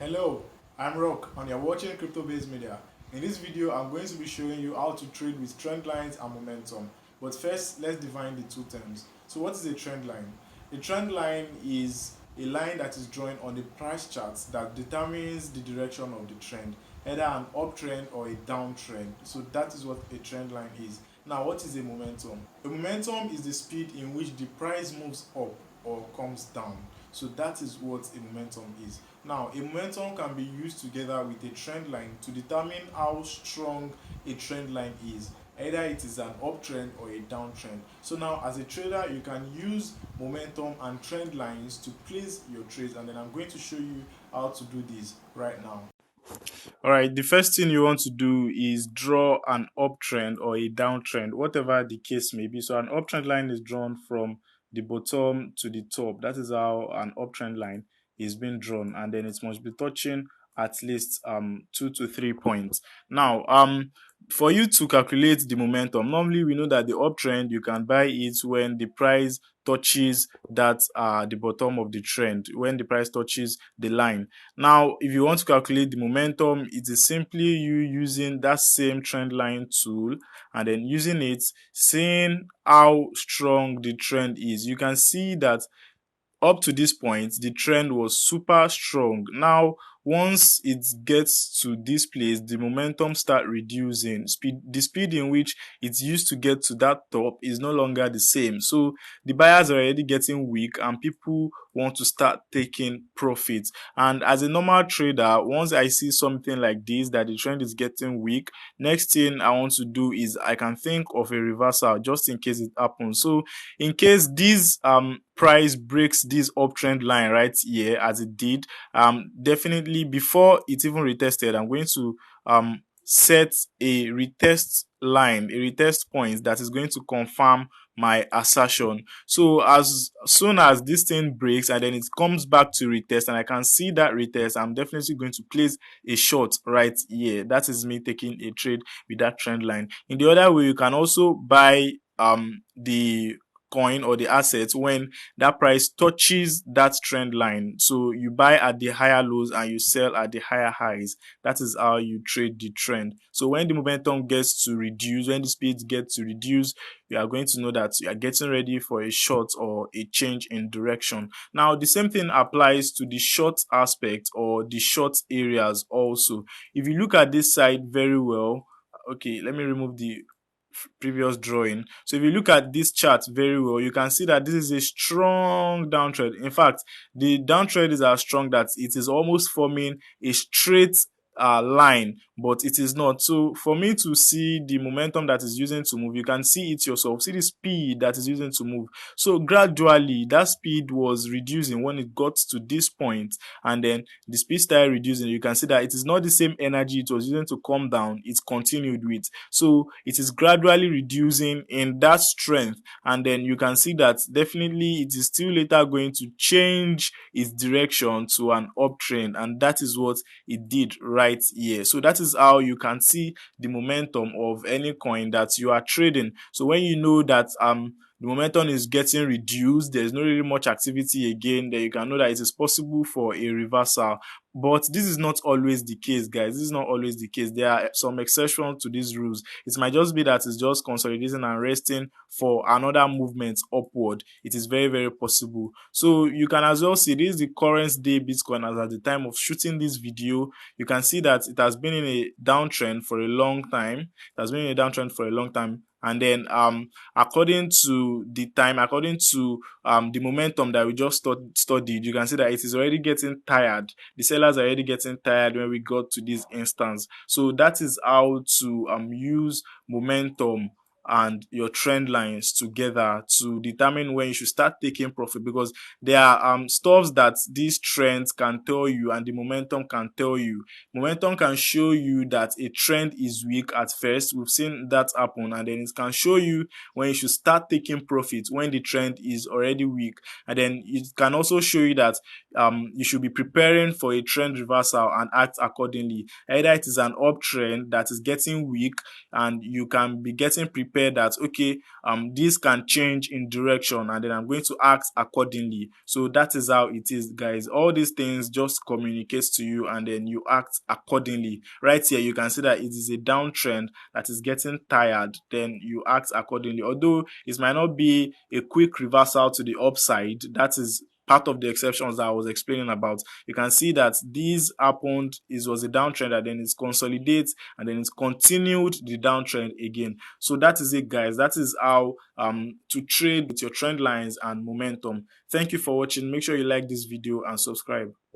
Hello, I'm Rock and you're watching Crypto Based Media. In this video, I'm going to be showing you how to trade with trend lines and momentum. But first, let's define the two terms. So what is a trend line? A trend line is a line that is drawn on the price chart that determines the direction of the trend, either an uptrend or a downtrend. So that is what a trend line is. Now, what is a momentum? A momentum is the speed in which the price moves up or comes down. So that is what a momentum is. Now, a momentum can be used together with a trend line to determine how strong a trend line is. Either it is an uptrend or a downtrend. So now, as a trader, you can use momentum and trend lines to place your trades, and then I'm going to show you how to do this right now. All right, the first thing you want to do is draw an uptrend or a downtrend, whatever the case may be. So an uptrend line is drawn from the bottom to the top. That is how an uptrend line is being drawn, and then it must be touching at least 2 to 3 points. Now, for you to calculate the momentum, normally we know that the uptrend you can buy it when the price touches that the bottom of the trend, when the price touches the line. Now, if you want to calculate the momentum, it is simply you using that same trend line tool and then using it, seeing how strong the trend is. You can see that up to this point, the trend was super strong. Now, once it gets to this place, the momentum start reducing. The speed in which it used to get to that top is no longer the same. So the buyers are already getting weak and people want to start taking profits. And as a normal trader, once I see something like this, that the trend is getting weak, next thing I want to do is I can think of a reversal just in case it happens. So in case this price breaks this uptrend line right here as it did, definitely before it even retested, I'm going to set a retest line, a retest point that is going to confirm my assertion. So as soon as this thing breaks and then it comes back to retest and I can see that retest, I'm definitely going to place a short right here. That is me taking a trade with that trend line. In the other way, you can also buy the coin or the asset when that price touches that trend line. So you buy at the higher lows and you sell at the higher highs. That is how you trade the trend. So when the momentum gets to reduce, when the speed gets to reduce, you are going to know that you are getting ready for a short or a change in direction. Now, the same thing applies to the short aspect or the short areas also. If you look at this side very well, okay, let me remove the previous drawing. So if you look at this chart very well, you can see that this is a strong downtrend. In fact, the downtrend is as strong that it is almost forming a straight line, but it is not. So for me to see the momentum that is using to move, you can see it yourself. See the speed that is using to move. So gradually that speed was reducing when it got to this point, and then the speed started reducing. You can see that it is not the same energy it was using to come down, it continued with. So it is gradually reducing in that strength, and then you can see that definitely it is still later going to change its direction to an uptrend, and that is what it did right here. So that is how you can see the momentum of any coin that you are trading. So when you know that the momentum is getting reduced, there's not really much activity again, then you can know that it is possible for a reversal. But this is not always the case, guys. This is not always the case. There are some exceptions to these rules. It might just be that it's just consolidating and resting for another movement upward. It is very, very possible. So you can as well see this is the current day Bitcoin as at the time of shooting this video. You can see that it has been in a downtrend for a long time. It has been in a downtrend for a long time. And then according to the time, according to the momentum that we just studied, you can see that it is already getting tired. The sellers are already getting tired when we got to this instance. So that is how to use momentum and your trend lines together to determine when you should start taking profit, because there are stuffs that these trends can tell you and the momentum can tell you. Momentum can show you that a trend is weak at first. We've seen that happen, and then it can show you when you should start taking profit when the trend is already weak, and then it can also show you that you should be preparing for a trend reversal and act accordingly. Either it is an uptrend that is getting weak and you can be getting prepared prepare that, okay, this can change in direction, and then I'm going to act accordingly. So that is how it is, guys. All these things just communicates to you, and then you act accordingly. Right here you can see that it is a downtrend that is getting tired, then you act accordingly. Although it might not be a quick reversal to the upside, that is part of the exceptions that I was explaining about. You can see that this happened, it was a downtrend, and then it consolidates, and then it's continued the downtrend again. So that is it, guys. That is how to trade with your trend lines and momentum. Thank you for watching. Make sure you like this video and subscribe.